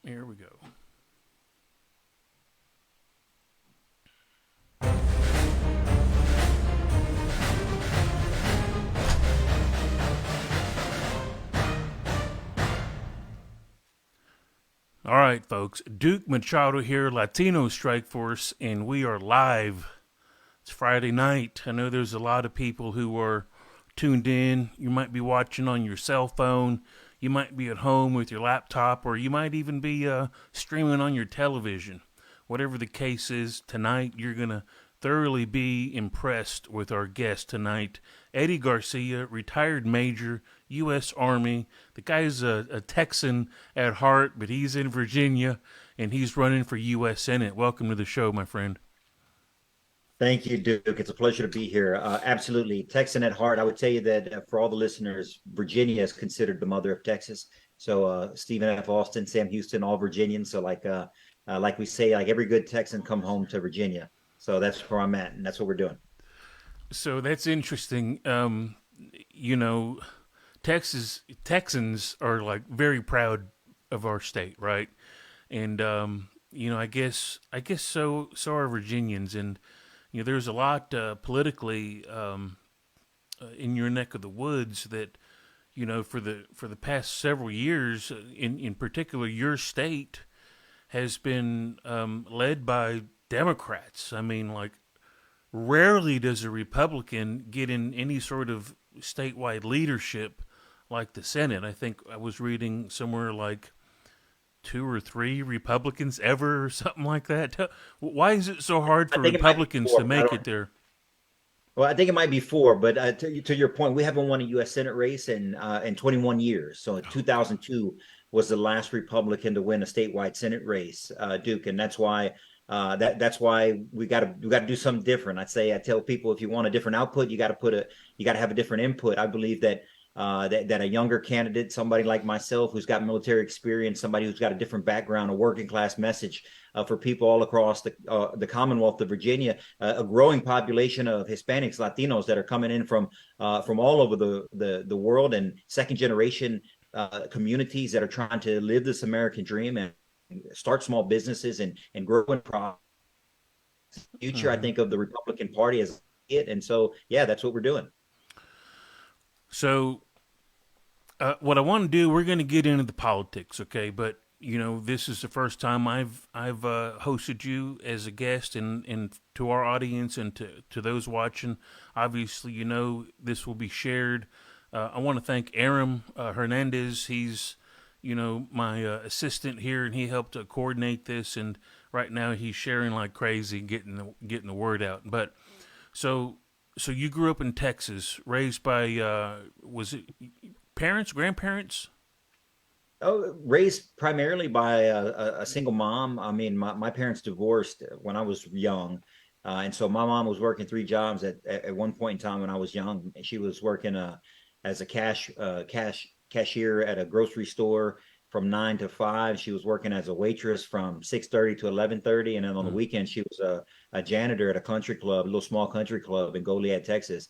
Here we go. All right, folks. Duke Machado here, Latino Strike Force, and we are live. It's Friday night. I know there's a lot of people who are tuned in. You might be watching on your cell phone. You might be at home with your laptop, or you might even be streaming on your television. Whatever the case is, tonight you're going to thoroughly be impressed with our guest tonight. Eddie Garcia, retired Major, U.S. Army. The guy's a Texan at heart, but he's in Virginia, and he's running for U.S. Senate. Welcome to the show, my friend. Thank you, Duke. It's a pleasure to be here. Absolutely. Texan at heart. I would tell you that for all the listeners, Virginia is considered the mother of Texas. So Stephen F. Austin, Sam Houston, all Virginians. So like we say, like every good Texan come home to Virginia. So that's where I'm at, and that's what we're doing. So that's interesting. You know, Texans are like very proud of our state, right? And I guess so are Virginians, and there's a lot politically in your neck of the woods that for the past several years, in particular, your state has been led by Democrats. I mean, like rarely does a Republican get in any sort of statewide leadership like the Senate. I think I was reading somewhere like two or three Republicans ever or something like that. Why is it so hard I for think it might be Republicans to four, but I make don't. it there? Well, I think it might be four, but to your point, we haven't won a U.S. Senate race in 21 years. So Oh God. 2002 was the last Republican to win a statewide Senate race, Duke, and that's why we got to do something different. I tell people if you want a different output, you got to have a different input. I believe that a younger candidate, somebody like myself who's got military experience, somebody who's got a different background, a working class message for people all across the Commonwealth of Virginia, a growing population of Hispanics, Latinos that are coming in from all over the world, and second generation communities that are trying to live this American dream and start small businesses and grow in profit. Future, I Hmm. think of the Republican Party as it, and so yeah, that's what we're doing. So what I want to do, we're going to get into the politics, okay? But this is the first time I've hosted you as a guest, and to our audience and to those watching, obviously, this will be shared. I want to thank Aram Hernandez. He's my assistant here, and he helped coordinate this. And right now, he's sharing like crazy, getting the word out. But so so you grew up in Texas, raised by was it parents, grandparents? Oh, raised primarily by a single mom. I mean, my parents divorced when I was young. And so my mom was working three jobs at one point in time when I was young. She was working as a cashier at a grocery store from 9 to 5. She was working as a waitress from 6:30 to 11:30, and then on the Mm. weekend she was a janitor at a country club, a little small country club in Goliad, Texas,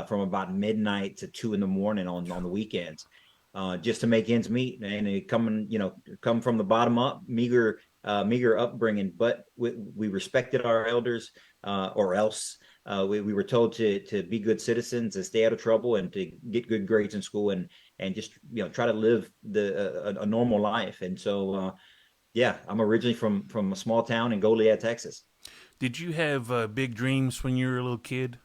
from about midnight to 2 in the morning on the weekends, just to make ends meet, and it come from the bottom up, meager upbringing. But we respected our elders, or else we were told to be good citizens and stay out of trouble and to get good grades in school and just try to live a normal life. And so yeah, I'm originally from a small town in Goliad, Texas. Did you have big dreams when you were a little kid?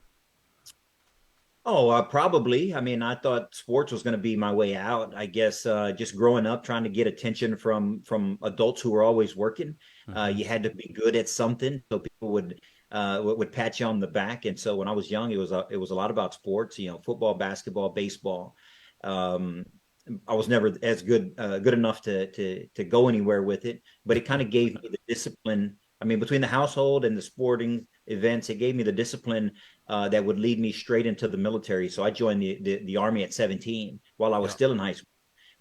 Oh, probably. I mean, I thought sports was going to be my way out. I guess just growing up, trying to get attention from adults who were always working. Mm-hmm. You had to be good at something, so people would pat you on the back. And so when I was young, it was a lot about sports. Football, basketball, baseball. Um, I was never as good enough to go anywhere with it, but it kind of gave me the discipline. I mean, between the household and the sporting events, it gave me the discipline that would lead me straight into the military. So I joined the Army at 17 while I was Yeah. still in high school.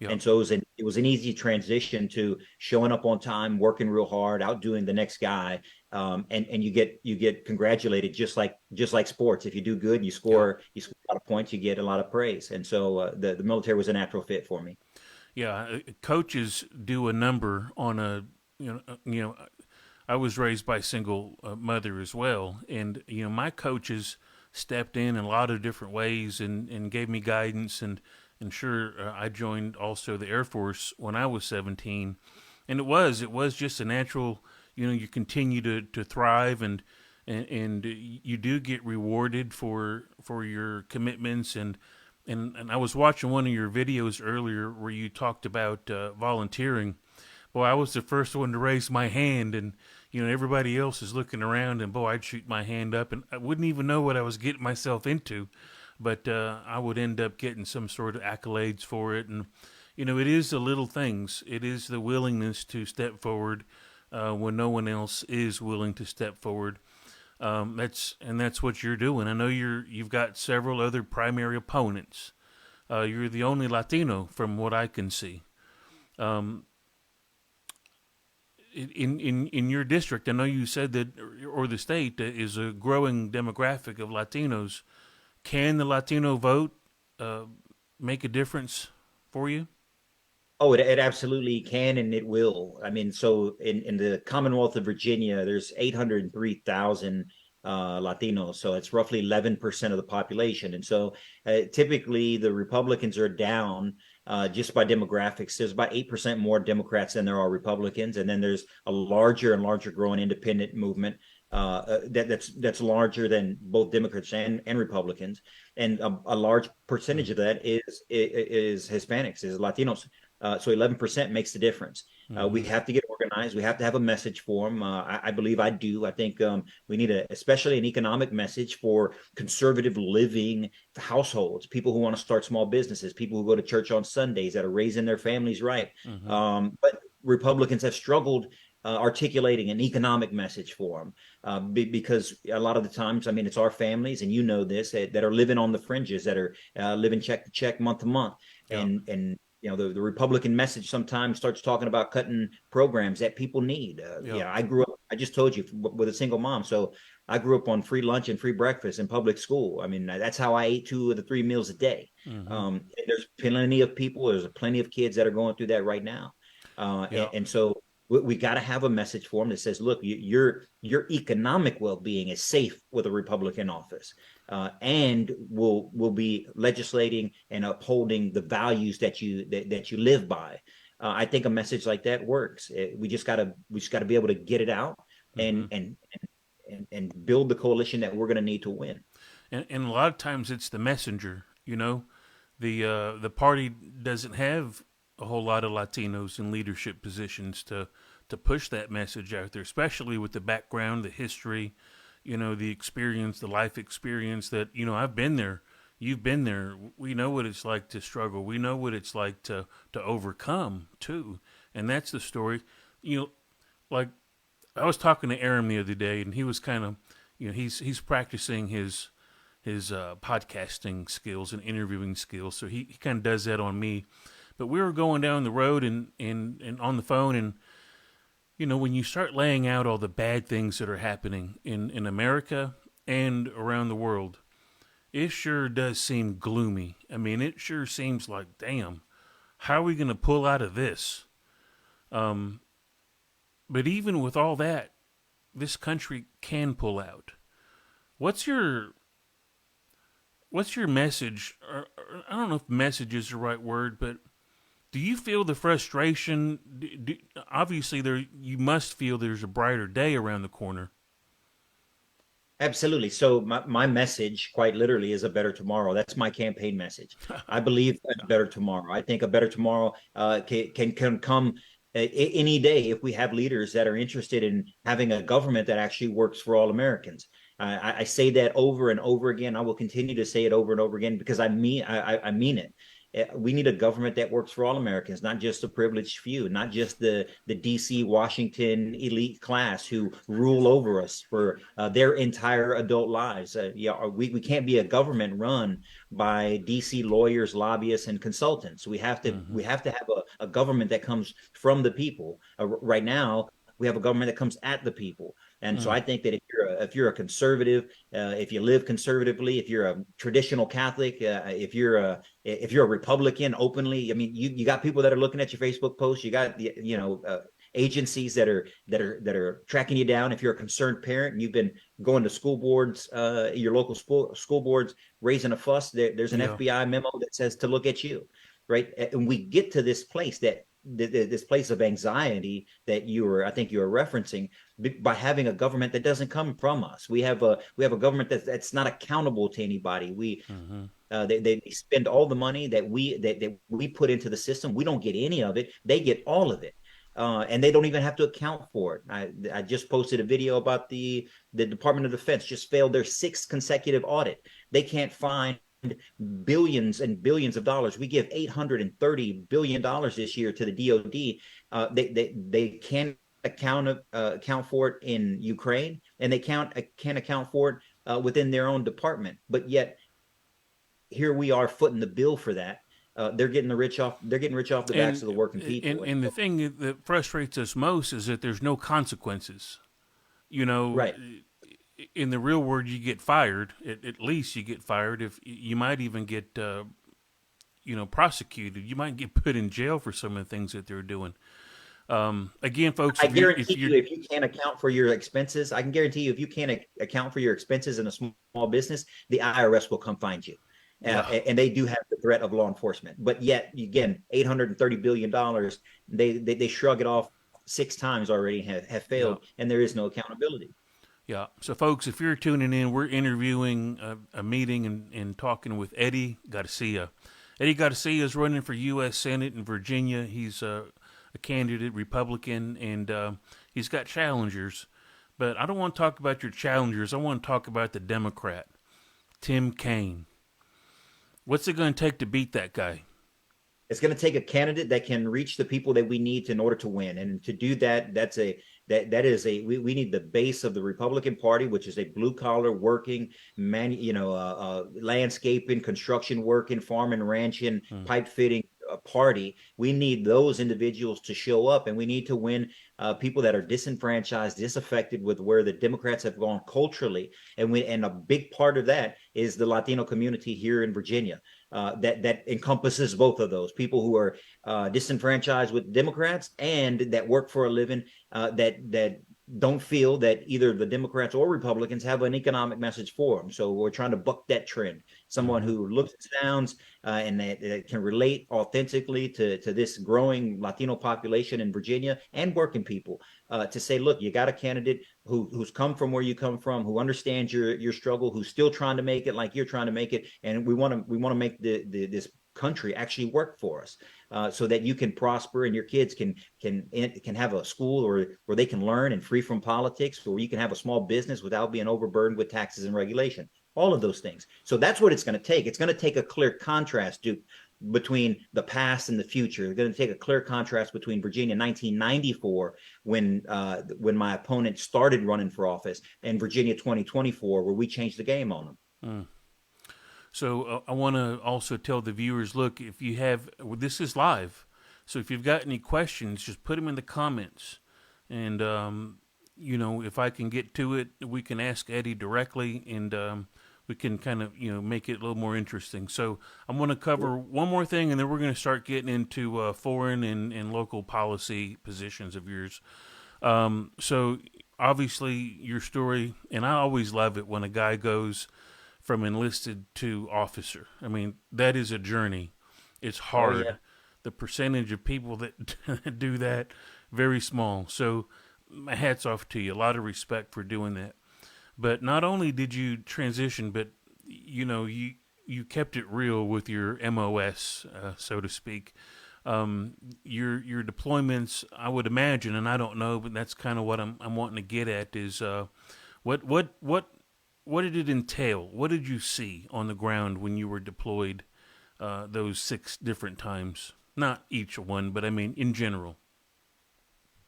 Yeah. And so it was an easy transition to showing up on time, working real hard, outdoing the next guy, and you get congratulated just like sports. If you do good, you score a lot of points, you get a lot of praise. And so the military was a natural fit for me. Yeah, coaches do a number on a you know I was raised by a single mother as well, and my coaches stepped in a lot of different ways and gave me guidance and sure I joined also the Air Force when I was 17, and it was just a natural you continue to thrive and you do get rewarded for your commitments and I was watching one of your videos earlier where you talked about volunteering. Boy, I was the first one to raise my hand, and everybody else is looking around, and boy, I'd shoot my hand up, and I wouldn't even know what I was getting myself into, but I would end up getting some sort of accolades for it, and it is the little things. It is the willingness to step forward when no one else is willing to step forward. That's what you're doing. I know you've got several other primary opponents. You're the only Latino from what I can see. Um, in your district, I know you said that, or the state is a growing demographic of Latinos. Can the Latino vote uh, make a difference for you? Oh, it absolutely can and it will. I mean, so in the Commonwealth of Virginia, there's 803,000 Latinos, so it's roughly 11% of the population. And so typically the Republicans are down just by demographics. There's about 8% more Democrats than there are Republicans, and then there's a larger and larger growing independent movement that's larger than both Democrats and Republicans, and a large percentage of that is Hispanics, is Latinos. So 11% makes the difference. We Mm-hmm. have to get organized. We have to have a message for them. I believe I do. I think we need especially an economic message for conservative living households, people who want to start small businesses, people who go to church on Sundays, that are raising their families right. Mm-hmm. But Republicans have struggled articulating an economic message for them because a lot of the times, I mean, it's our families, and this, that are living on the fringes, that are living check to check, month to month, Yeah. and the Republican message sometimes starts talking about cutting programs that people need. Yeah. I grew up, I just told you, with a single mom. So I grew up on free lunch and free breakfast in public school. I mean, that's how I ate 2 of the 3 meals a day. Mm-hmm. There's plenty of people, there's plenty of kids that are going through that right now. Yeah. And so we got to have a message for them that says, look, your economic well-being is safe with a Republican office, and will be legislating and upholding the values that you live by. I think a message like that works. We just gotta be able to get it out Mm-hmm. and build the coalition that we're going to need to win. And a lot of times it's the messenger. The party doesn't have a whole lot of Latinos in leadership positions to push that message out there, especially with the background, the history, the experience, the life experience that I've been there. You've been there. We know what it's like to struggle. We know what it's like to overcome too, and that's the story. You know, like I was talking to Aram the other day, and he was kind of, he's practicing his podcasting skills and interviewing skills. So he kind of does that on me. But we were going down the road and on the phone, and when you start laying out all the bad things that are happening in America and around the world, it sure does seem gloomy. I mean, it sure seems like, damn, how are we going to pull out of this? Um, but even with all that, this country can pull out. What's your what's your message? I don't know if message is the right word, but do you feel the frustration? Obviously, you must feel there's a brighter day around the corner. Absolutely. So my message, quite literally, is a better tomorrow. That's my campaign message. I believe in a better tomorrow. I think a better tomorrow can come any day if we have leaders that are interested in having a government that actually works for all Americans. I say that over and over again. I will continue to say it over and over again because I mean it. We need a government that works for all Americans, not just the privileged few, not just the DC, Washington elite class who rule over us for their entire adult lives. We can't be a government run by DC lawyers, lobbyists, and consultants. We have to Mm-hmm. we have to have a government that comes from the people. Right now, we have a government that comes at the people. And so Mm, I think that if you're a conservative, if you live conservatively, if you're a traditional Catholic, if you're a Republican openly, I mean, you got people that are looking at your Facebook posts. You got agencies that are tracking you down. If you're a concerned parent and you've been going to school boards, your local school boards raising a fuss, there's an yeah. FBI memo that says to look at you, right? And we get to this place this place of anxiety that I think you were referencing by having a government that doesn't come from us. We have a government that's not accountable to anybody. Hmm. They spend all the money that we put into the system. We don't get any of it. They get all of it. And they don't even have to account for it. I just posted a video about the Department of Defense just failed their sixth consecutive audit. They can't find billions and billions of dollars. We give $830 billion this year to the DoD. They can account for it in Ukraine, and they can account for it within their own department. But yet here we are footing the bill for that. They're getting rich off. They're getting rich off the backs And of the working and people. and the thing that frustrates us most is that there's no consequences. You know, Right. in the real world, you get fired. At least you get fired. If you might even get prosecuted, you might get put in jail for some of the things that they're doing. Again, folks, I if guarantee you're you, if you can't account for your expenses, I can guarantee you, if you can't account for your expenses in a small business, the IRS will come find you. yeah, And they do have the threat of law enforcement. But yet, again, $830 billion, they shrug it off six times already, have yeah. failed, and there is no accountability. Yeah. So, folks, if you're tuning in, we're interviewing a meeting and talking with Eddie Garcia. Eddie Garcia is running for U.S. Senate in Virginia. He's a candidate, Republican, and he's got challengers. But I don't want to talk about your challengers. I want to talk about the Democrat, Tim Kaine. What's it going to take to beat that guy? It's going to take a candidate that can reach the people that we need in order to win. And to do that, we need the base of the Republican Party, which is a blue collar working landscaping, construction working, farm and ranching, Hmm. pipe fitting party. We need those individuals to show up, and we need to win people that are disenfranchised, disaffected with where the Democrats have gone culturally. And a big part of that is the Latino community here in Virginia. That encompasses both of those people who are disenfranchised with Democrats and that work for a living, that don't feel that either the Democrats or Republicans have an economic message for them. So we're trying to buck that trend. Someone Hmm. who looks and sounds and that can relate authentically to this growing Latino population in Virginia and working people, to say, look, you got a candidate who's come from where you come from, who understands your struggle, who's still trying to make it like you're trying to make it, and we want to make this country actually work for us, so that you can prosper and your kids can have a school or where they can learn and free from politics, or you can have a small business without being overburdened with taxes and regulation. All of those things. So that's what it's going to take. It's going to take a clear contrast, Duke, between the past and the future. It's going to take a clear contrast between Virginia 1994, when my opponent started running for office, and Virginia 2024, where we changed the game on them. Hmm. So I want to also tell the viewers, look, if you have, this is live. So if you've got any questions, just put them in the comments. And, if I can get to it, we can ask Eddie directly, and we can kind of, make it a little more interesting. So I'm going to cover one more thing, and then we're going to start getting into foreign and local policy positions of yours. So obviously your story, and I always love it when a guy goes from enlisted to officer. I mean, that is a journey. It's Oh yeah. hard. The percentage of people that do that, very small. So my hat's off to you. A lot of respect for doing that. But not only did you transition, but you kept it real with your MOS, so to speak. Your deployments, I would imagine, and I don't know, but that's kind of what I'm wanting to get at is what what what what did it entail? What did you see on the ground when you were deployed those six different times? Not each one, but I mean in general.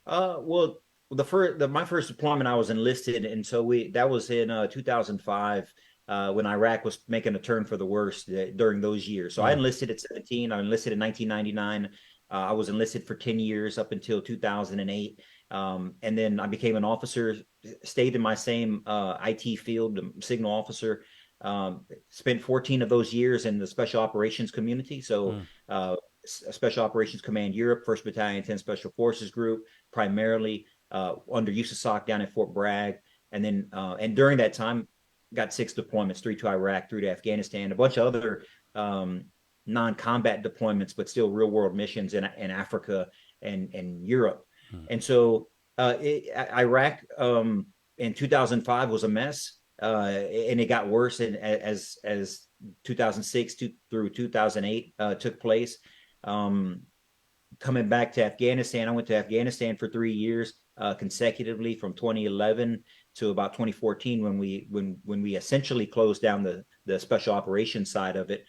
Well, my first deployment, I was enlisted, and so we that was in 2005, when Iraq was making a turn for the worst during those years. So I Mm, enlisted at 17. I enlisted in 1999. I was enlisted for 10 years up until 2008. And then I became an officer, stayed in my same IT field, signal officer. Spent 14 of those years in the special operations community. So, Mm, Special Operations Command Europe, 1st Battalion, 10 Special Forces Group, primarily under USASOC down at Fort Bragg. And during that time, got 6 deployments, 3 to Iraq, 3 to Afghanistan, a bunch of other um, non-combat deployments, but still real world missions in Africa and Europe. mm, And so Iraq in 2005 was a mess, and it got worse as 2006 through 2008 took place. Um, Coming back to Afghanistan, I went to Afghanistan for 3 years consecutively from 2011 to about 2014 when we essentially closed down the special operations side of it.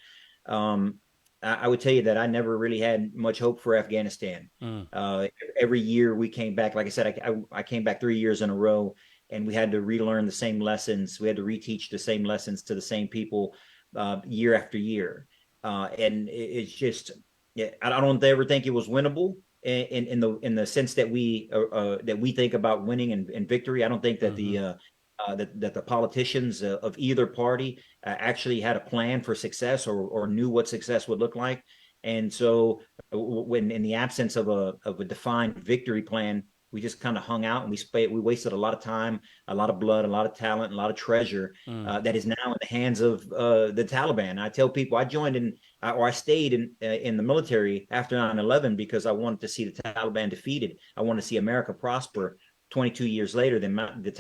Um, I would tell you that I never really had much hope for Afghanistan. mm, Uh, every year we came back, like I said, I came back 3 years in a row, and we had to relearn the same lessons. We had to reteach the same lessons to the same people year after year. And it's just, yeah, I don't ever think it was winnable in the sense that we think about winning and victory. I don't think that mm-hmm, that the politicians of either party actually had a plan for success or knew what success would look like. And so, when in the absence of a defined victory plan, we just kind of hung out and we wasted a lot of time, a lot of blood, a lot of talent, a lot of treasure mm, that is now in the hands of the Taliban. I tell people I joined in or I stayed in the military after 9/11 because I wanted to see the Taliban defeated. I wanted to see America prosper. 22 years later, the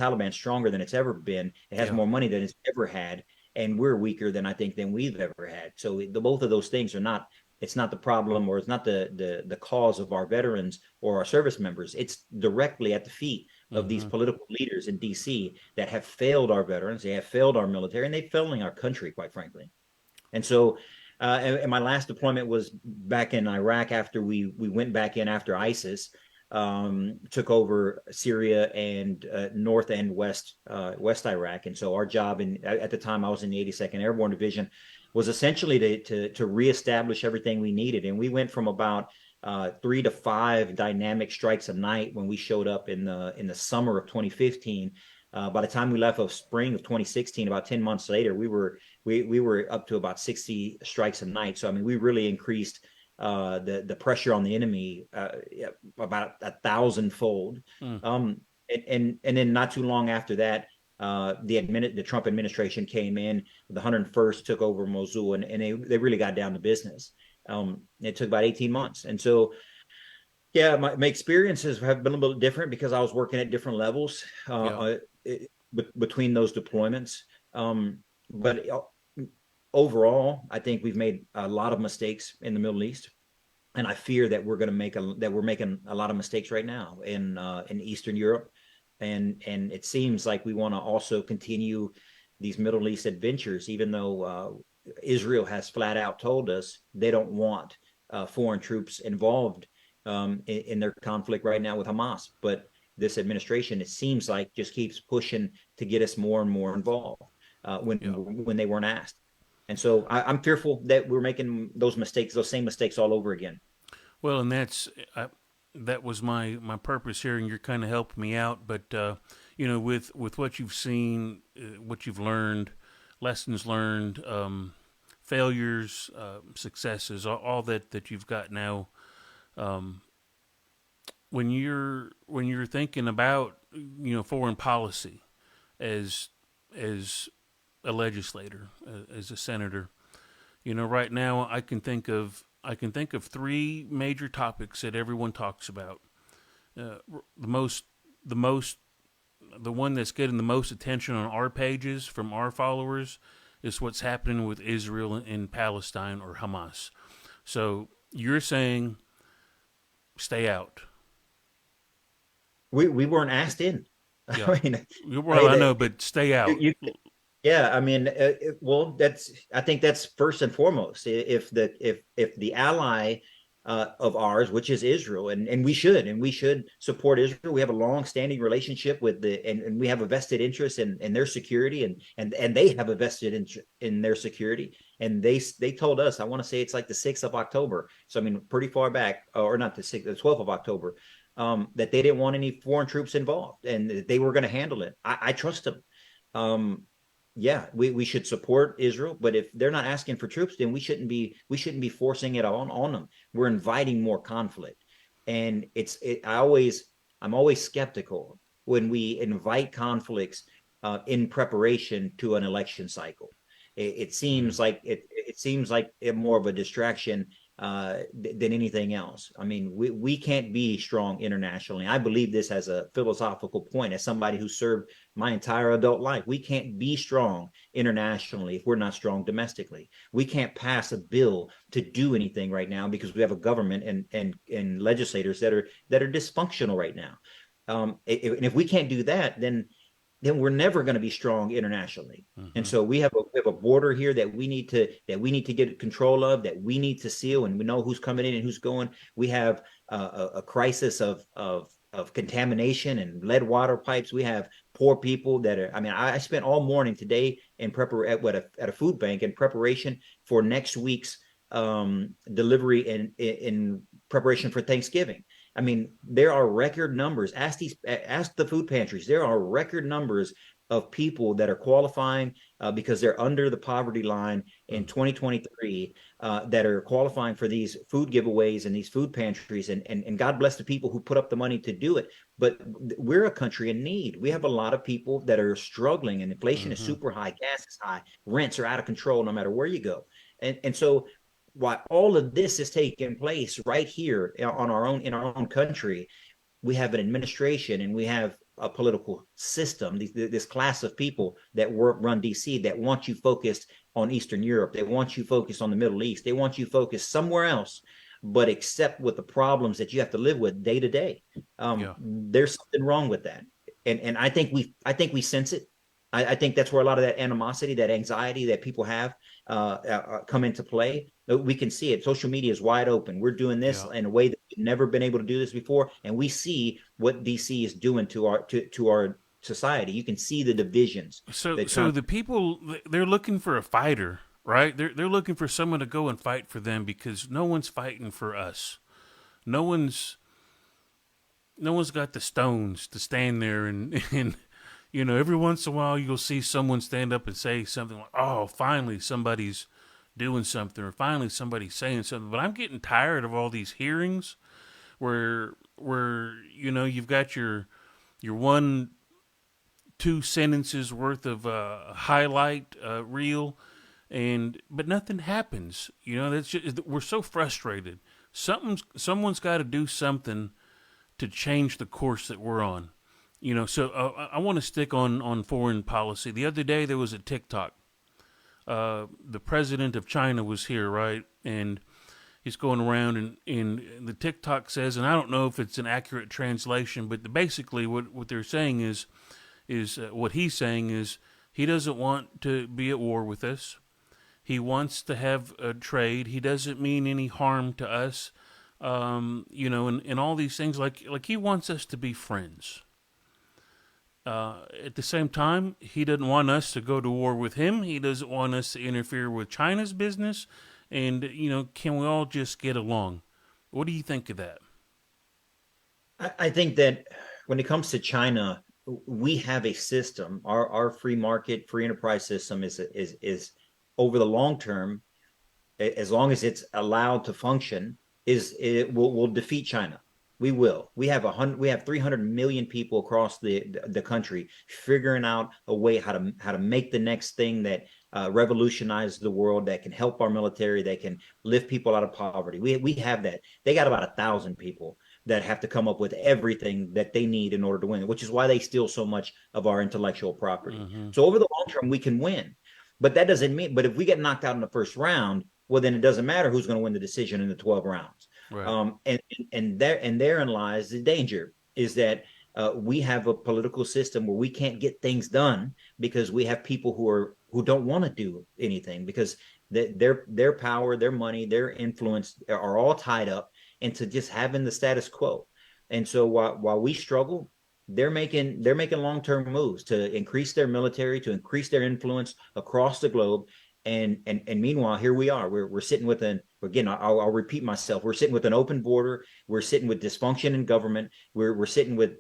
Taliban's stronger than it's ever been. It has yeah, more money than it's ever had, and we're weaker than I think than we've ever had. So both of those things are not. It's not the problem, or it's not the cause of our veterans or our service members. It's directly at the feet of these mm-hmm, political leaders in D.C. that have failed our veterans, they have failed our military, and they've failed our country, quite frankly. And so, and my last deployment was back in Iraq after we went back in after ISIS took over Syria and North and West Iraq. And so our job at the time I was in the 82nd Airborne Division was essentially to reestablish everything we needed. And we went from about 3 to 5 dynamic strikes a night when we showed up in the summer of 2015. By the time we left of spring of 2016, about 10 months later, we were up to about 60 strikes a night. So I mean, we really increased the pressure on the enemy about 1,000-fold. mm, And then not too long after that, the Trump administration came in. The 101st took over Mosul, and they really got down to business. It took about 18 months, and so yeah, my experiences have been a little bit different because I was working at different levels yeah, between those deployments. But overall, I think we've made a lot of mistakes in the Middle East, and I fear that we're making a lot of mistakes right now in Eastern Europe, and it seems like we want to also continue these Middle East adventures, even though Israel has flat out told us they don't want foreign troops involved in their conflict right now with Hamas. But this administration, it seems like, just keeps pushing to get us more and more involved yeah. when they weren't asked. And so I'm fearful that we're making those mistakes, those same mistakes all over again. Well, and that was my purpose here, and you're kind of helping me out. But with what you've seen, what you've learned, lessons learned, failures, successes, all that you've got now. Um, when you're thinking about foreign policy as as a legislator, as a senator, right now I can think of three major topics that everyone talks about. The most the most the one that's getting the most attention on our pages from our followers is what's happening with Israel in Palestine, or Hamas. So you're saying stay out. We weren't asked in. Yeah. I mean, Well, I I, know, but stay out. you yeah, I mean, well, I think that's first and foremost. If the ally of ours, which is Israel, and we should support Israel. We have a long-standing relationship with and we have a vested interest in their security, and they have a vested interest in their security. And they told us, I want to say it's like the 6th of October, so I mean pretty far back, or not the 6th, the 12th of October, that they didn't want any foreign troops involved, and they were going to handle it. I trust them. Um, yeah, we should support Israel, but if they're not asking for troops, then we shouldn't be forcing it on them. We're inviting more conflict, and I'm always skeptical when we invite conflicts in preparation to an election cycle. It Mm. seems like it seems like more of a distraction than anything else. I mean, we can't be strong internationally. I believe this as a philosophical point, as somebody who served my entire adult life. We can't be strong internationally if we're not strong domestically. We can't pass a bill to do anything right now because we have a government and legislators that are dysfunctional right now. And if we can't do that, then we're never going to be strong internationally. And Hmm. so we have a border here that we need to get control of, that we need to seal, and we know who's coming in and who's going. We have a crisis of contamination and lead water pipes. We have poor people that are. I mean, I spent all morning today in at a food bank in preparation for next week's delivery in preparation for Thanksgiving. I mean, there are record numbers. Ask the food pantries. There are record numbers of people that are qualifying because they're under the poverty line in 2023 that are qualifying for these food giveaways and these food pantries. And God bless the people who put up the money to do it. But we're a country in need. We have a lot of people that are struggling, and inflation is Hmm. super high, gas is high, rents are out of control no matter where you go. And so while all of this is taking place right here in our own country, we have an administration and we have a political system, this class of people that run DC, that want you focused on Eastern Europe. They want you focused on the Middle East. They want you focused somewhere else, but accept with the problems that you have to live with day to day. Yeah. There's something wrong with that, and I think we sense it. I think that's where a lot of that animosity, that anxiety that people have come into play. We can see it. Social media is wide open. We're doing this Yeah. in a way that we've never been able to do this before, and we see what DC is doing to our society. You can see the divisions So, that so come. the people they're looking for a fighter, right? They're looking for someone to go and fight for them because no one's fighting for us. No one's no one's got the stones to stand there and every once in a while you'll see someone stand up and say something like, "Oh, finally somebody's doing something," or "Finally somebody's saying something." But I'm getting tired of all these hearings where you've got your one two sentences worth of highlight reel, but nothing happens. That's just, we're so frustrated. Someone's got to do something to change the course that we're on. So I want to stick on foreign policy. The other day there was a TikTok. The president of China was here, right? And he's going around, and the TikTok says, and I don't know if it's an accurate translation, but basically what they're saying is what he's saying is he doesn't want to be at war with us. He wants to have a trade. He doesn't mean any harm to us. And all these things, like he wants us to be friends. At the same time, he doesn't want us to go to war with him. He doesn't want us to interfere with China's business. And can we all just get along? What do you think of that? I think that when it comes to China, we have a system. Our free market, free enterprise system is over the long term, as long as it's allowed to function, is it will defeat China. We will. We have 300 million people across the country figuring out a way how to make the next thing that revolutionize the world, that can help our military, that can lift people out of poverty. We have that. They got about 1,000 people that have to come up with everything that they need in order to win, which is why they steal so much of our intellectual property. Mm-hmm. So over the long term, we can win. But that doesn't mean, but if we get knocked out in the first round, well, then it doesn't matter who's going to win the decision in the 12 rounds. Right. And therein lies the danger, is that we have a political system where we can't get things done because we have people who don't want to do anything because their power, their money, their influence are all tied up into just having the status quo. And so while we struggle, they're making long-term moves to increase their military, to increase their influence across the globe. And meanwhile, here we are. We're sitting with an again. I'll repeat myself. We're sitting with an open border. We're sitting with dysfunction in government. We're sitting with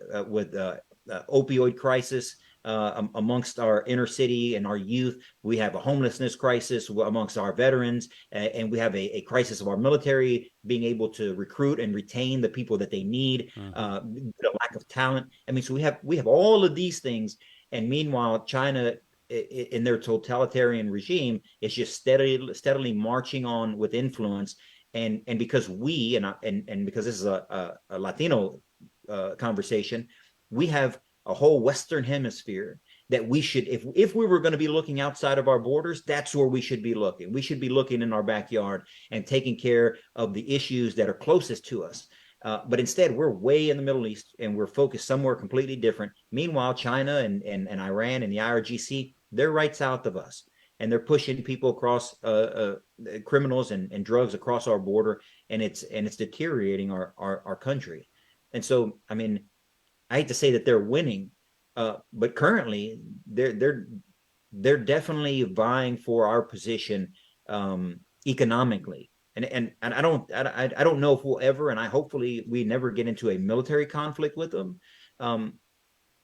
opioid crisis amongst our inner city and our youth. We have a homelessness crisis amongst our veterans, and we have a crisis of our military being able to recruit and retain the people that they need. Mm-hmm. A lack of talent. I mean, so we have all of these things, and meanwhile, China in their totalitarian regime is just steadily marching on with influence. And because because this is a Latino conversation, we have a whole Western hemisphere that we should, if we were going to be looking outside of our borders, that's where we should be looking. We should be looking in our backyard and taking care of the issues that are closest to us. But instead, we're way in the Middle East and we're focused somewhere completely different. Meanwhile, China and Iran and the IRGC, they're right south of us. And they're pushing people across, criminals and drugs across our border, and it's deteriorating our country. And so, I mean, I hate to say that they're winning, but currently they're definitely vying for our position economically. And I don't know if we'll ever, and I hopefully we never get into a military conflict with them,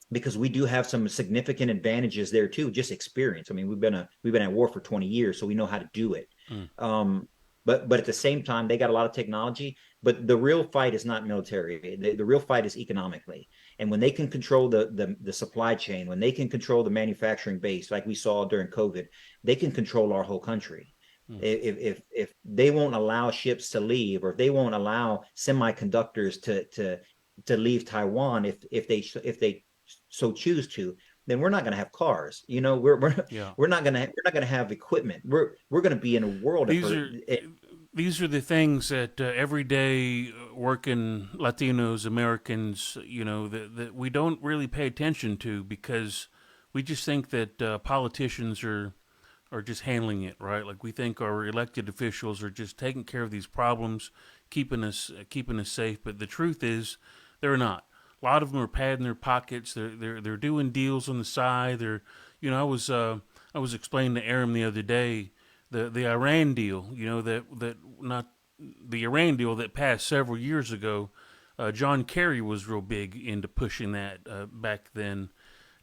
because we do have some significant advantages there too, just experience. I mean, we've been at war for 20 years, so we know how to do it. Mm. But at the same time, they got a lot of technology. But the real fight is not military. The real fight is economically. And when they can control the supply chain, when they can control the manufacturing base, like we saw during COVID, they can control our whole country. Mm. If they won't allow ships to leave, or if they won't allow semiconductors to leave Taiwan, if they so choose to, then we're not going to have cars. You know, Yeah. we're not going to have equipment. We're going to be in a world of These are these are the things that everyday working Latinos, Americans, that we don't really pay attention to because we just think that politicians are just handling it, right? Like we think our elected officials are just taking care of these problems, keeping us safe. But the truth is, they're not. A lot of them are padding their pockets. They're doing deals on the side. I was explaining to Aram the other day the Iran deal. That not the Iran deal that passed several years ago. John Kerry was real big into pushing that back then,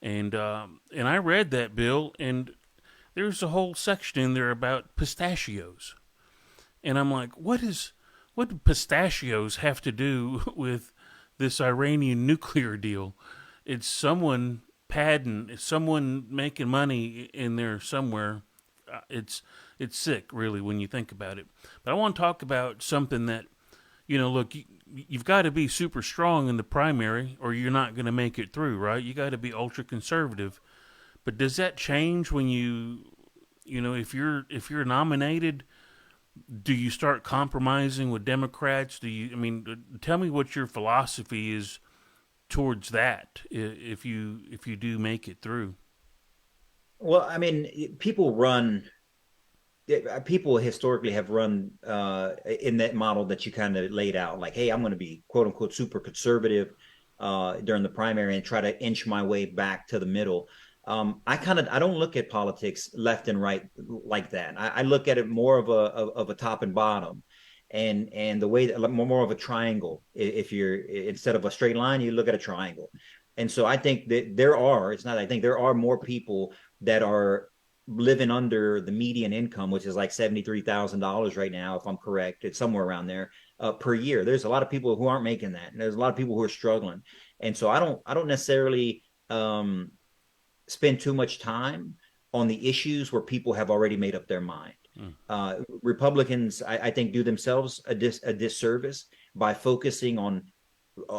and I read that bill, and there's a whole section in there about pistachios, and I'm like, what do pistachios have to do with this Iranian nuclear deal? It's someone padding, it's someone making money in there somewhere. It's sick, really, when you think about it. But I want to talk about something that, look, you've got to be super strong in the primary, or you're not going to make it through, right? You got to be ultra conservative. But does that change when if you're nominated? Do you start compromising with Democrats? Tell me what your philosophy is towards that if you do make it through. Well, I mean, people historically have run in that model that you kind of laid out, like, hey, I'm going to be quote unquote super conservative during the primary and try to inch my way back to the middle. I don't look at politics left and right like that. I look at it more of a top and bottom, and the way that more of a triangle. If you're instead of a straight line, you look at a triangle. And so I think that it's not, I think there are more people that are living under the median income, which is like $73,000 right now, if I'm correct. It's somewhere around there per year. There's a lot of people who aren't making that, and there's a lot of people who are struggling. And so I don't necessarily spend too much time on the issues where people have already made up their mind. Mm. Republicans, I think, do themselves a disservice by focusing on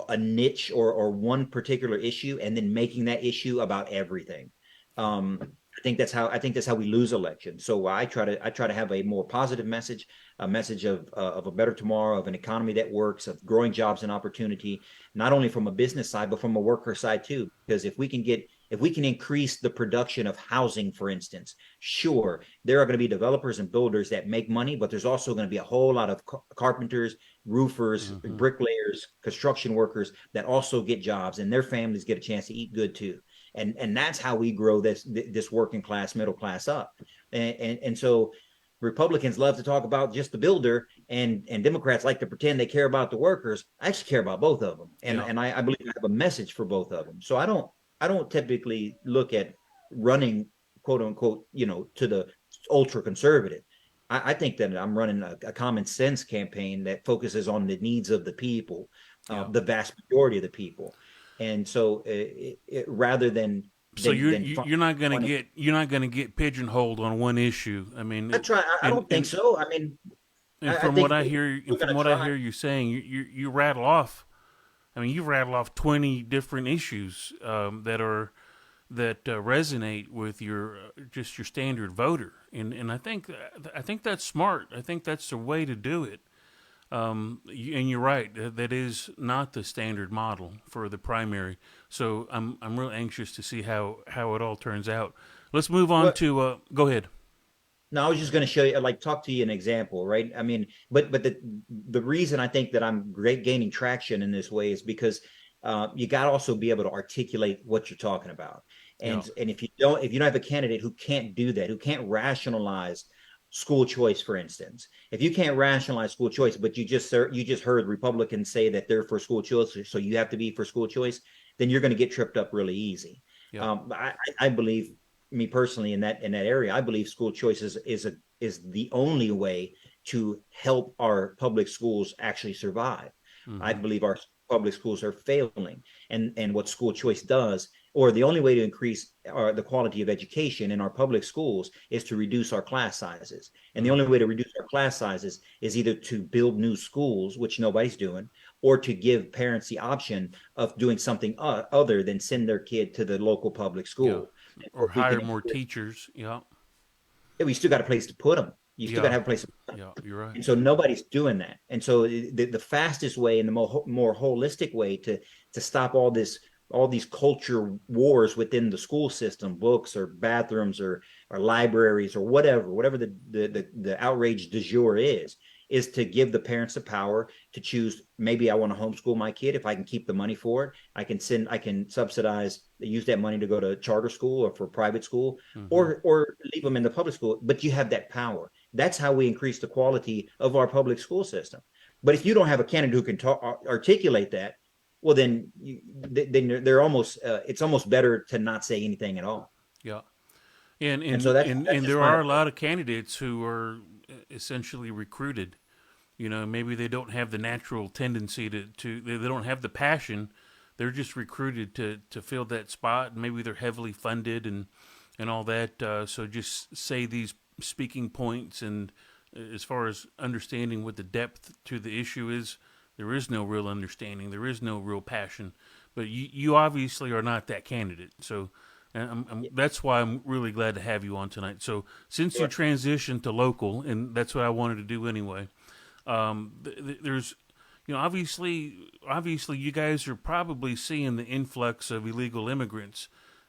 a niche or one particular issue and then making that issue about everything. I think that's how we lose elections. So I try to have a more positive message, a message of a better tomorrow, of an economy that works, of growing jobs and opportunity, not only from a business side but from a worker side too. Because if we can get If we can increase the production of housing, for instance, sure, there are going to be developers and builders that make money, but there's also going to be a whole lot of carpenters, roofers, Mm-hmm. bricklayers, construction workers that also get jobs, and their families get a chance to eat good too. And that's how we grow this working class, middle class up. And so Republicans love to talk about just the builder, and Democrats like to pretend they care about the workers. I actually care about both of them, and Yeah. and I believe I have a message for both of them. So I don't typically look at running, quote unquote, to the ultra conservative. I think that I'm running a common sense campaign that focuses on the needs of the people, Yeah. the vast majority of the people, and so rather than So than than you're not gonna get pigeonholed on one issue. I mean, I try. I and don't think so. I mean, I from what think I hear, and we're from going to what I try. hear you saying, you rattle off. I mean, you rattle off 20 different issues that resonate with your just your standard voter, and I think that's smart. I think that's the way to do it. And you're right. That is not the standard model for the primary. So I'm real anxious to see how it all turns out. Let's move on Well, to go ahead. no, I was just going to show you, like, talk to you an example, right? I mean, but the reason I think that I'm great gaining traction in this way is because you got to also be able to articulate what you're talking about, Yeah. and if you don't have a candidate who can't do that, who can't rationalize school choice, for instance, if you can't rationalize school choice, but you just heard Republicans say that they're for school choice, so you have to be for school choice, then you're going to get tripped up really easy. Yeah. I believe, me personally, in that area, I believe school choice is the only way to help our public schools actually survive. I Mm-hmm. believe our public schools are failing, and what school choice does, or the only way to increase the quality of education in our public schools, is to reduce our class sizes. And the only Mm-hmm. way to reduce our class sizes is either to build new schools, which nobody's doing, or to give parents the option of doing something other than send their kid to the local public Yeah. school. And so Or if we can hire more encourage, teachers. Yeah. we still got a place to put them. You still got to Yeah. have a place to put them. Yeah. You're right. And so nobody's doing that. And so the fastest way and the more holistic way to stop all these culture wars within the school system, books or bathrooms or libraries or whatever the outrage du jour is to give the parents the power to choose. Maybe I want to homeschool my kid. If I can keep the money for it, I can subsidize, use that money to go to charter school or for private school, Mm-hmm. or leave them in the public school. But you have that power. That's how we increase the quality of our public school system. But if you don't have a candidate who can articulate that, well, then they're almost it's almost better to not say anything at all. Yeah. And And so and that's and that's and just there my are a approach. lot of candidates who are essentially recruited. You know, maybe they don't have the natural tendency to they don't have the passion. They're just recruited to fill that spot, and maybe they're heavily funded and all that. So just say these speaking points, and as far as understanding what the depth to the issue is, there is no real understanding. There is no real passion. But you obviously are not that candidate. So that's why I'm really glad to have you on tonight. So since you Sure. transitioned to local, and that's what I wanted to do anyway, there's obviously you guys are probably seeing the influx of illegal immigrants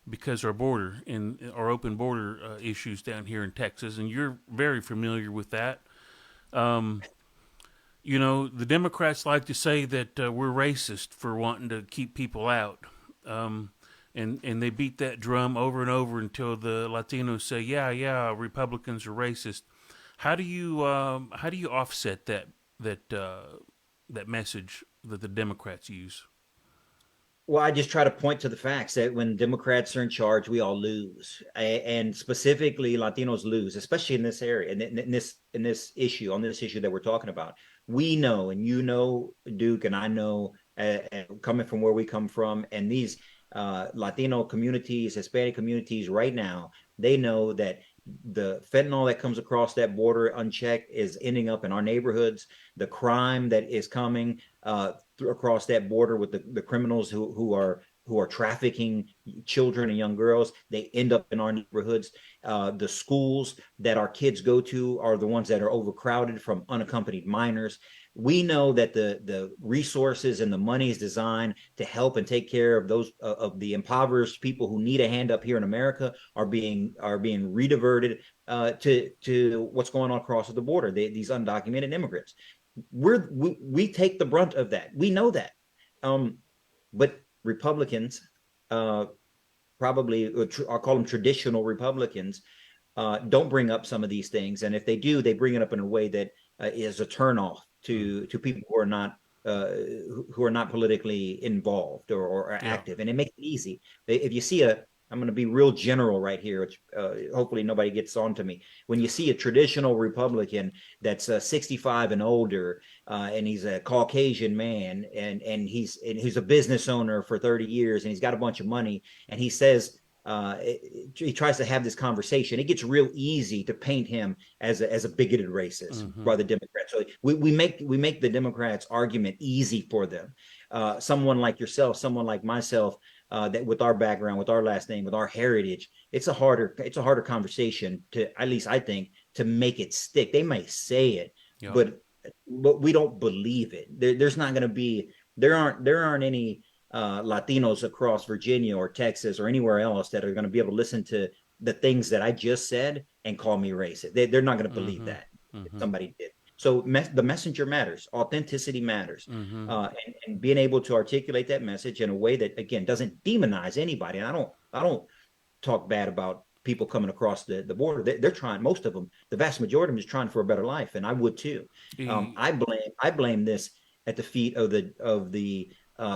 because our border and our open border issues down here in Texas, and you're very familiar with that. Um, the Democrats like to say that we're racist for wanting to keep people out. And they beat that drum over and over until the Latinos say, "Yeah, yeah, Republicans are racist." How do you offset that message that the Democrats use? Well, I just try to point to the facts that when Democrats are in charge, we all lose, and specifically Latinos lose, especially in this area, and in this issue, on this issue that we're talking about. We know, and you know, Duke, and I know, coming from where we come from, and these Latino communities, Hispanic communities, right now, they know that the fentanyl that comes across that border unchecked is ending up in our neighborhoods. The crime that is coming across that border with the criminals who are trafficking children and young girls, they end up in our neighborhoods. The schools that our kids go to are the ones that are overcrowded from unaccompanied minors. we know that the resources and the money is designed to help and take care of those of the impoverished people who need a hand up here in America are being rediverted to what's going on across the border. These undocumented immigrants. We take the brunt of that. We know that, but Republicans, probably I'll call them traditional Republicans, don't bring up some of these things, and if they do, they bring it up in a way that is a turnoff to people who are not politically involved or Yeah. active, and it makes it easy. If you see I'm going to be real general right here, which hopefully nobody gets on to me. When you see a traditional Republican that's 65 and older, and he's a Caucasian man, and he's a business owner for 30 years, and he's got a bunch of money, and he says he tries to have this conversation, it gets real easy to paint him as a bigoted racist Mm-hmm. by the Democrats. So we make the Democrats' argument easy for them. Someone like yourself, someone like myself, that with our background, with our last name, with our heritage, it's a harder conversation to, at least I think, to make it stick. They may say it, Yeah. but we don't believe it. There's not going to be there aren't any Latinos across Virginia or Texas or anywhere else that are going to be able to listen to the things that I just said and call me racist. They're not going to believe Mm-hmm. that if Mm-hmm. somebody did. So the messenger matters. Authenticity matters, Mm-hmm. and being able to articulate that message in a way that, again, doesn't demonize anybody. And I don't talk bad about people coming across the border. They're trying. Most of them, the vast majority of them, is trying for a better life, and I would too. Y, I blame this at the feet of the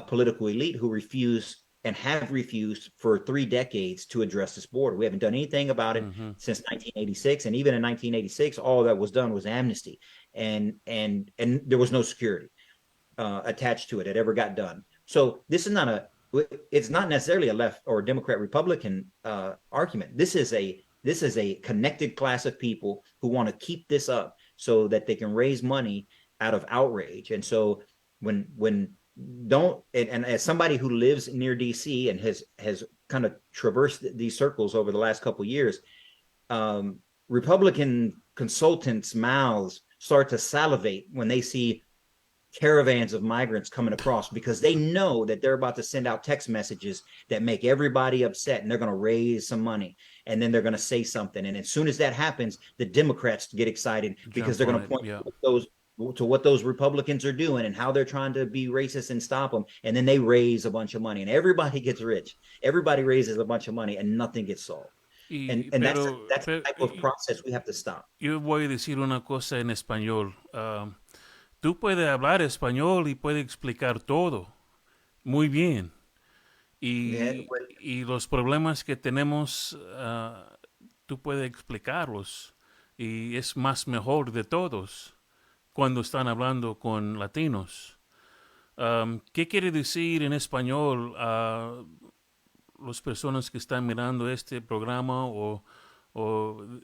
political elite who refuse and have refused for 3 decades to address this border. We haven't done anything about it mm-hmm. since 1986, and even in 1986, all that was done was amnesty, and there was no security attached to it. It ever got done. So this is not a. It's not necessarily a left or Democrat Republican argument. This is a connected class of people who want to keep this up so that they can raise money out of outrage. And so when don't and as somebody who lives near DC and has kind of traversed these circles over the last couple of years, um, Republican consultants' mouths start to salivate when they see caravans of migrants coming across, because they know that they're about to send out text messages that make everybody upset, and they're going to raise some money, and then they're going to say something, and as soon as that happens, the Democrats get excited because Jump they're going on to it. point Yeah. to what those Republicans are doing and how they're trying to be racist and stop them, and then they raise a bunch of money and everybody gets rich. Everybody raises a bunch of money and nothing gets solved. and Y, and that's the, pero, that's the pero type of process we have to stop. yo voy a decir una cosa en español. Tú puedes hablar español y puedes explicar todo muy bien. Yeah, Y los problemas que tenemos, tú puedes explicarlos. Y es más mejor de todos cuando están hablando con latinos. ¿Qué quiere decir en español a las personas que están mirando este programa o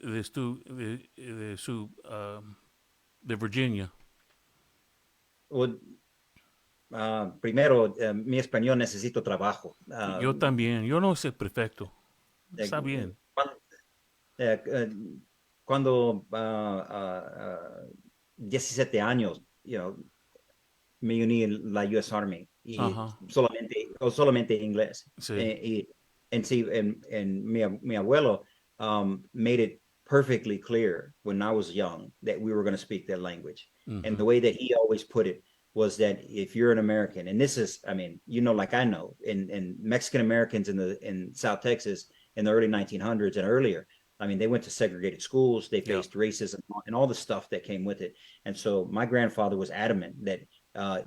de su de Virginia? well, primero, mi español necesito trabajo. Yo también, yo no sé perfecto. Eh, Está bien. cuando, eh, eh, cuando 17 años, me uní en la US Army y Ajá, solamente inglés. sí. And see, and mi abuelo made it perfectly clear when I was young that we were going to speak that language. And Ujú. the way that he always put it was that if you're an American, and this is, I mean, like I know, in Mexican Americans in South Texas in the early 1900s and earlier, I mean, they went to segregated schools, they Yeah. faced racism and all the stuff that came with it. And so my grandfather was adamant that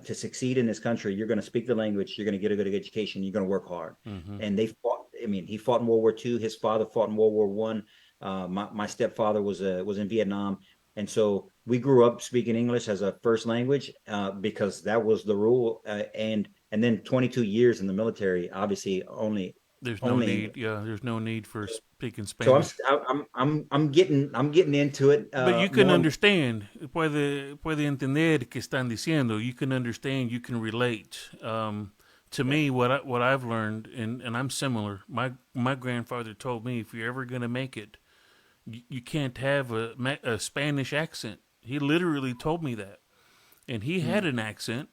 to succeed in this country, you're going to speak the language, you're going to get a good education, you're going to work hard. Ujú. And they fought. I mean, he fought in World War II. His father fought in World War One. My stepfather was in Vietnam, and so we grew up speaking English as a first language because that was the rule. And then 22 years in the military, obviously There's no only need. English. Yeah, there's no need for speaking So Spanish. I'm getting into it But you can more and more. understand. Puede entender que están diciendo. You can understand. You can relate. To Yeah. me, what I've learned, and I'm similar. My grandfather told me, if you're ever gonna make it, you can't have a Spanish accent. He literally told me that. and he had Mm. an accent,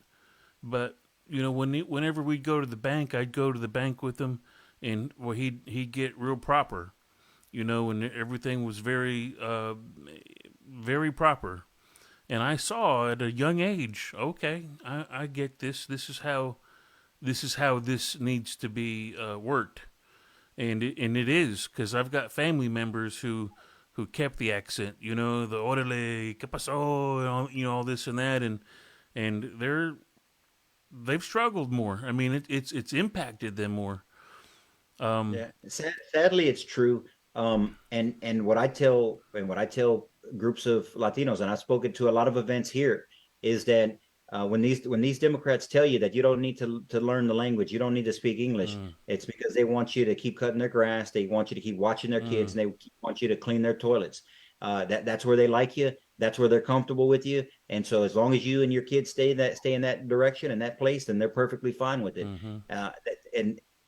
but whenever we'd go to the bank, I'd go to the bank with him, and well, he'd get real proper, and everything was very proper. And I saw at a young age, okay, I get this. This is how this needs to be worked, and it is because I've got family members who kept the accent, the orale, que pasó, all this and that, and they've struggled more. I mean, it's impacted them more. Um, Yeah, sadly, it's true. And what I tell groups of Latinos, and I've spoken to a lot of events here, is that when these Democrats tell you that you don't need to learn the language, you don't need to speak English, mm, it's because they want you to keep cutting their grass, they want you to keep watching their kids, mm, and they want you to clean their toilets. That's where they like you. That's where they're comfortable with you. And so as long as you and your kids stay in that direction and that place, then they're perfectly fine with it. mm-hmm.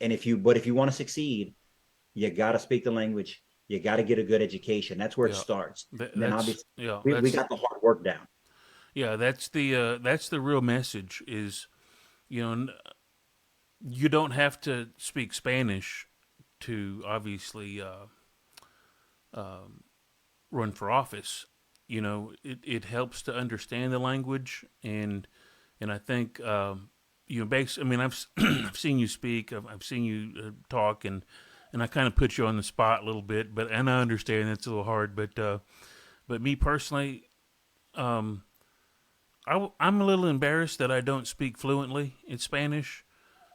And if you want to succeed, you got to speak the language. You got to get a good education. That's where it Yeah, starts. And then that's obviously yeah, we got the hard work down. that's the real message. Is you know you don't have to speak Spanish to obviously run for office. It helps to understand the language, and I think I mean, I've seen you speak, I've seen you talk, and I kind of put you on the spot a little bit, and I understand it's a little hard, but me personally, um, I'm a little embarrassed that I don't speak fluently in Spanish,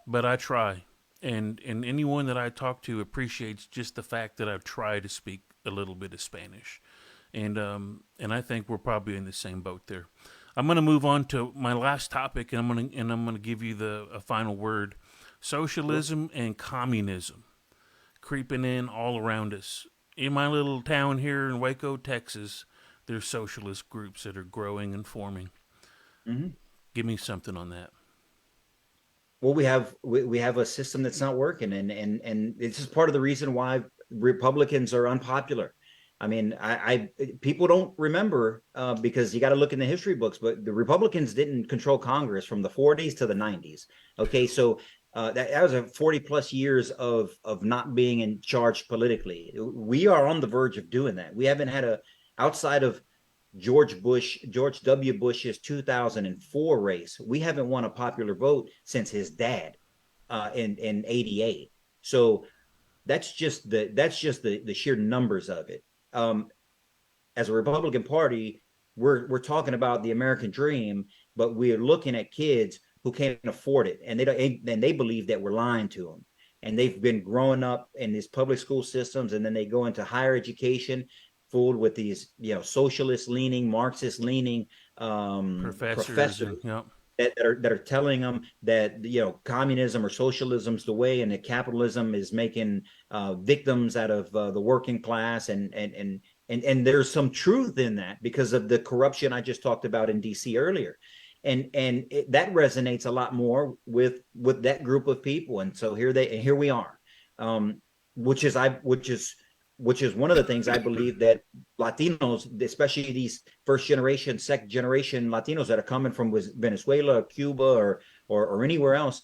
but I try. And anyone that I talk to appreciates just the fact that I've tried to speak a little bit of Spanish, and I think we're probably in the same boat there. I'm going to move on to my last topic, and I'm going to give you a final word: Sure. socialism and communism creeping in all around us. In my little town here in Waco, Texas, there's socialist groups that are growing and forming. Mm-hmm. Give me something on that. Well, we have a system that's not working, and this is part of the reason why Republicans are unpopular. I mean, I people don't remember because you got to look in the history books, but the Republicans didn't control Congress from the 40s to the 90s. Okay, so that was a 40 plus years of not being in charge politically. We are on the verge of doing that. We haven't had a outside of George W. Bush's 2004 race. We haven't won a popular vote since his dad in '88. So that's just the sheer numbers of it. As a Republican Party, we're talking about the American dream, but we're looking at kids who can't afford it, and they believe that we're lying to them. And they've been growing up in these public school systems, and then they go into higher education, fooled with these socialist leaning, Marxist leaning Professors professors and yep. that are telling them that communism or socialism is the way, and that capitalism is making victims out of the working class, and there's some truth in that because of the corruption I just talked about in DC earlier, and that resonates a lot more with that group of people, and so here we are, um, which is I which is one of the things I believe that Latinos, especially these first generation, second generation Latinos that are coming from Venezuela, or Cuba, or anywhere else,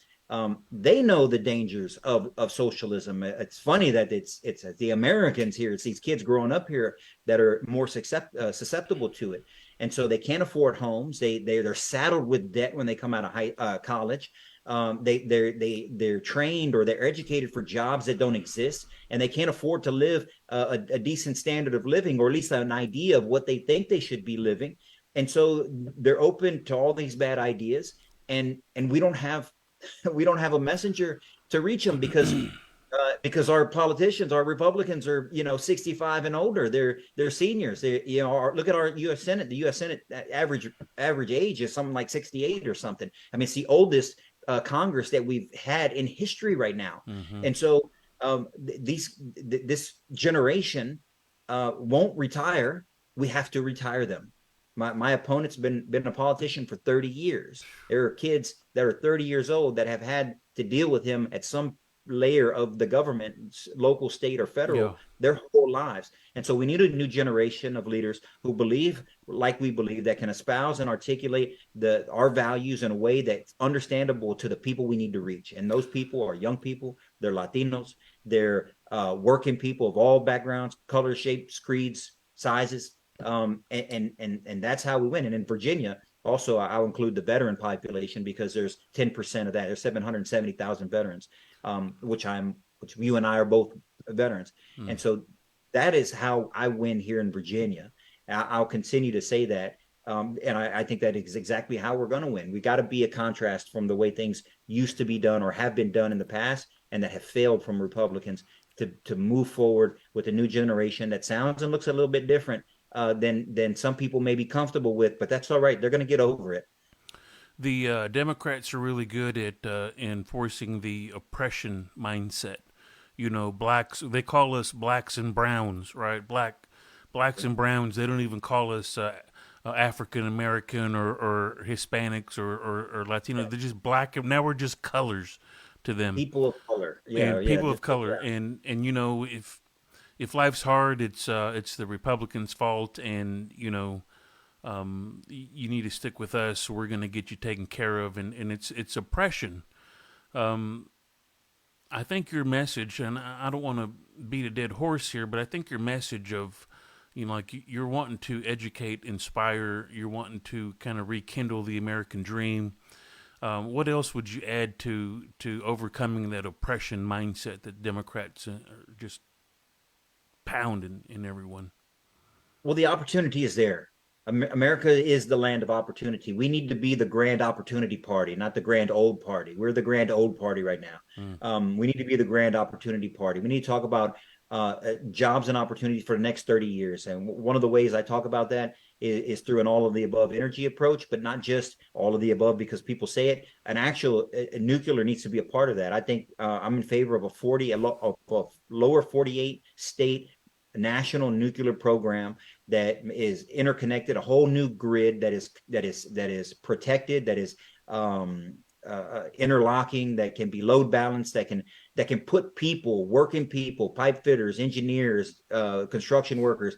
they know the dangers of socialism. It's funny that it's the Americans here, it's these kids growing up here that are more susceptible to it, and so they can't afford homes. They're saddled with debt when they come out of college. They're trained or they're educated for jobs that don't exist, and they can't afford to live a decent standard of living, or at least an idea of what they think they should be living. And so they're open to all these bad ideas, and we don't have a messenger to reach them because our politicians, our Republicans are 65 and older. They're seniors. Look at our U.S. Senate. The U.S. Senate average age is something like 68 or something. I mean, it's the oldest Congress that we've had in history right now. Mm-hmm. And so this generation won't retire. We have to retire them. My opponent's been a politician for 30 years. There are kids that are 30 years old that have had to deal with him at some layer of the government, local, state, or Yeah. federal, their whole lives. And so we need a new generation of leaders who believe like we believe, that can espouse and articulate our values in a way that's understandable to the people we need to reach. And those people are young people, they're Latinos, they're working people of all backgrounds, colors, shapes, creeds, sizes. And that's how we win. And in Virginia, also, I'll include the veteran population because there's 10% of that. There's 770,000 veterans, which you and I are both veterans. Mm. And so that is how I win here in Virginia. I'll continue to say that. And I think that is exactly how we're going to win. We got to be a contrast from the way things used to be done or have been done in the past and that have failed from Republicans to move forward with a new generation that sounds and looks a little bit different than some people may be comfortable with, but that's all right. They're going to get over it. The Democrats are really good at enforcing the oppression mindset. You know, blacks, they call us blacks and browns, right? Blacks and browns, they don't even call us African American or Hispanics or Latino. Yeah. They're just black. Now we're just colors to them. People of color, yeah, And yeah, people of color. And you know, if life's hard, it's the Republicans' fault, and you know, you need to stick with us. We're going to get you taken care of, and it's oppression. Um, I think your message, and I don't want to beat a dead horse here, but I think your message of, you know, like you're wanting to educate, inspire, you're wanting to kind of rekindle the American dream. What else would you add to overcoming that oppression mindset that Democrats are just pounding in everyone? Well, the opportunity is there. America is the land of opportunity. We need to be the grand opportunity party, not the grand old party. We're the grand old party right now. Mm. We need to be the grand opportunity party. We need to talk about jobs and opportunities for the next 30 years. And one of the ways I talk about that is through an all of the above energy approach, but not just all of the above because people say it. An actual nuclear needs to be a part of that. I think I'm in favor of a lower 48 state national nuclear program that is interconnected, a whole new grid that is protected, that is interlocking, that can be load balanced, that can put people, working people, pipe fitters, engineers, construction workers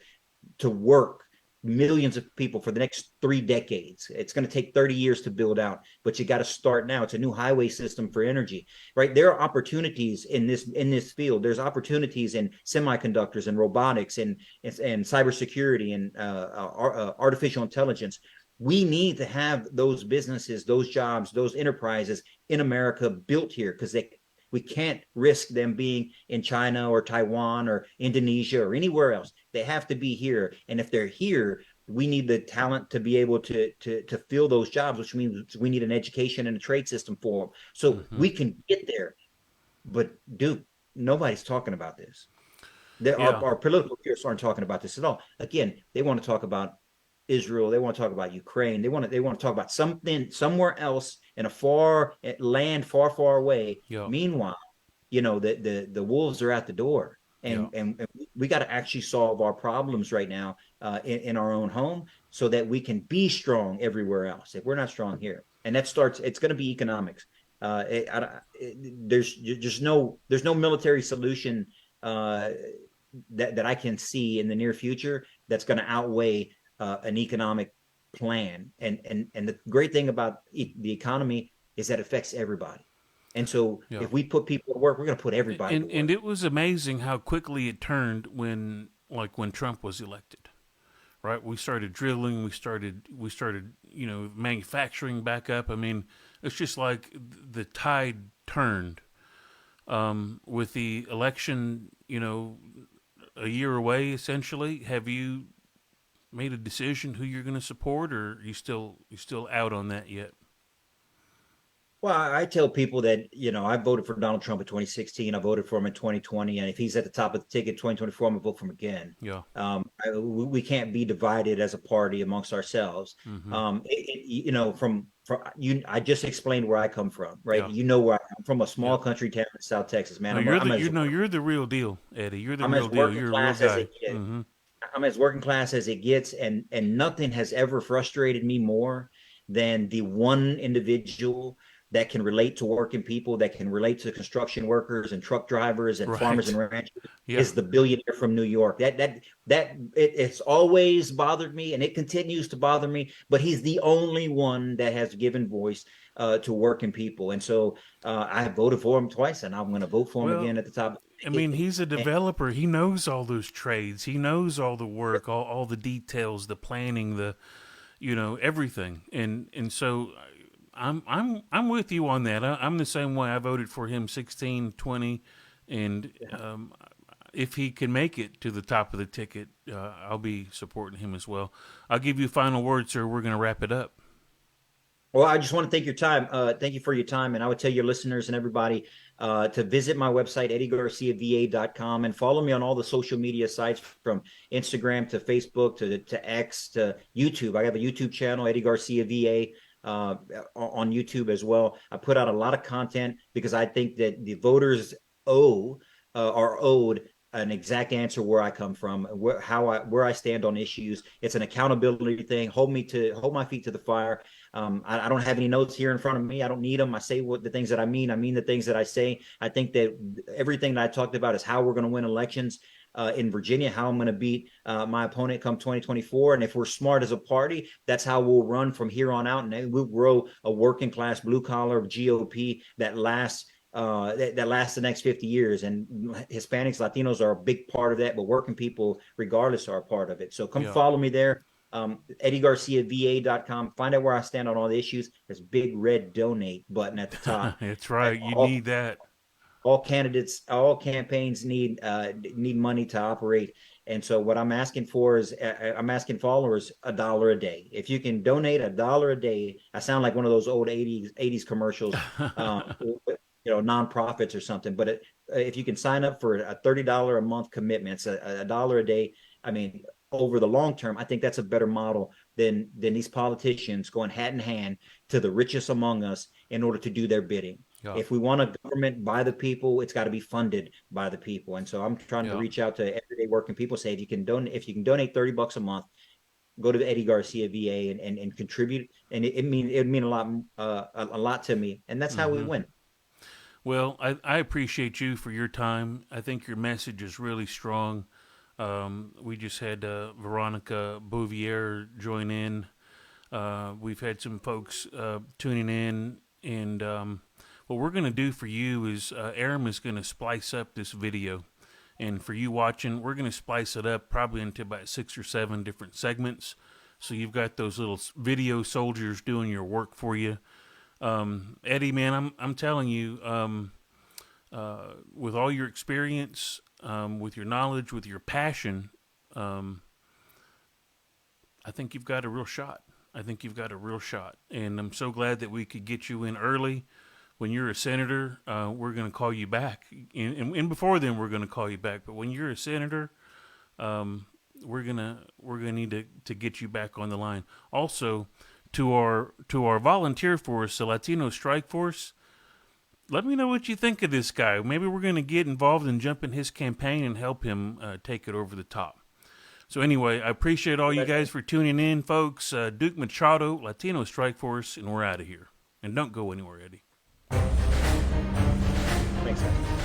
to work, millions of people for the next 3 decades. It's going to take 30 years to build out, but you got to start now. It's a new highway system for energy, right? There are opportunities in this field. There's opportunities in semiconductors and robotics and cybersecurity and artificial intelligence. We need to have those businesses, those jobs, those enterprises in America built here because we can't risk them being in China or Taiwan or Indonesia or anywhere else. They have to be here. And if they're here, we need the talent to be able to fill those jobs, which means we need an education and a trade system for them. So Mm-hmm. we can get there. But dude, nobody's talking about this. Yeah. Our political peers aren't talking about this at all. Again, they want to talk about Israel. They want to talk about Ukraine. They want to talk about something somewhere else in a far land, far away. Yeah. Meanwhile, the wolves are at the door, Yeah. and we got to actually solve our problems right now in our own home, so that we can be strong everywhere else. If we're not strong here, and that starts, it's going to be economics. There's no military solution that I can see in the near future that's going to outweigh an economic plan. And the great thing about the economy is that it affects everybody. And so Yeah. if we put people to work, we're going to put everybody to And work. it was amazing how quickly it turned when Trump was elected. Right? We started drilling, we started, you know, manufacturing back up. I mean, it's just like the tide turned with the election, you know, a year away essentially. Have you made a decision who you're going to support, or you still out on that yet? Well, I tell people that, I voted for Donald Trump in 2016. I voted for him in 2020. And if he's at the top of the ticket in 2024, I'm going to vote for him again. Yeah. We can't be divided as a party amongst ourselves. Mm-hmm. From you, I just explained where I come from, right? Yeah. You know where I'm from, a Yeah. small country town in South Texas, man. No, you're the real deal, Eddie. You're the I'm real as deal. working You're a real class as guy. it gets. Mm-hmm. I'm as working class as it gets, and nothing has ever frustrated me more than the one individual that can relate to working people, that can relate to construction workers and truck drivers and farmers Right. and ranchers, Yeah. is the billionaire from New York. It's always bothered me, and it continues to bother me. But he's the only one that has given voice to working people, and so I voted for him twice, and I'm going to vote for him Well, again at the top of I the mean, ticket. he's a And developer. He knows all those trades. He knows all the work, all the details, the planning, the everything. And so I'm with you on that. I'm the same way. I voted for him 16, 20, and if he can make it to the top of the ticket, I'll be supporting him as well. I'll give you a final word, sir. We're going to wrap it up. Well, I just want to thank your time. Thank you for your time. And I would tell your listeners and everybody to visit my website, eddiegarciava.com, and follow me on all the social media sites from Instagram to Facebook to X to YouTube. I have a YouTube channel, Eddie Garcia VA, on YouTube as well. I put out a lot of content because I think that the voters owe are owed an exact answer where I come from, where I stand on issues. It's an accountability thing. Hold my feet to the fire. I don't have any notes here in front of me. I don't need them. I say the things that I mean. I mean the things that I say. I think that everything that I talked about is how we're going to win elections in Virginia, how I'm going to beat my opponent come 2024. And if we're smart as a party, that's how we'll run from here on out. And we'll grow a working class, blue collar GOP that lasts that lasts the next 50 years. And Hispanics, Latinos are a big part of that, but working people, regardless, are a part of it. So come Yeah. follow me there. EddieGarciaVA.com. Find out where I stand on all the issues. There's a big red donate button at the top. That's right. You All, need that. all campaigns need money to operate. And so what I'm asking for is I'm asking followers $1 a day. If you can donate $1 a day, I sound like one of those old 80s commercials, nonprofits or something. But if you can sign up for a $30 a month commitment, it's a dollar a day. I mean, over the long term, I think that's a better model than these politicians going hand in hand to the richest among us in order to do their bidding. Yeah. If we want a government by the people, it's got to be funded by the people. And so I'm trying to Yeah. reach out to everyday working people. Say if you can donate $30 a month, go to Eddie Garcia VA and contribute. And it'd mean a lot to me. And that's how we Mm-hmm. win. Well, I appreciate you for your time. I think your message is really strong. We just had Veronica Bouvier join in. We've had some folks tuning in, and what we're going to do for you is Aram is going to splice up this video. And for you watching, we're going to splice it up probably into about 6 or 7 different segments. So you've got those little video soldiers doing your work for you. Eddie, man, I'm telling you, with all your experience, with your knowledge, with your passion, I think you've got a real shot. I think you've got a real shot, and I'm so glad that we could get you in early. When you're a senator, we're going to call you back, and before then, we're going to call you back. But when you're a senator, we're gonna need to get you back on the line. Also, to our volunteer force, the Latino Strike Force, let me know what you think of this guy. Maybe we're going to get involved and jump in his campaign and help him take it over the top. So anyway, I appreciate all you guys for tuning in, folks. Duke Machado, Latino Strike Force, and we're out of here. And don't go anywhere, Eddie. Thanks, guys.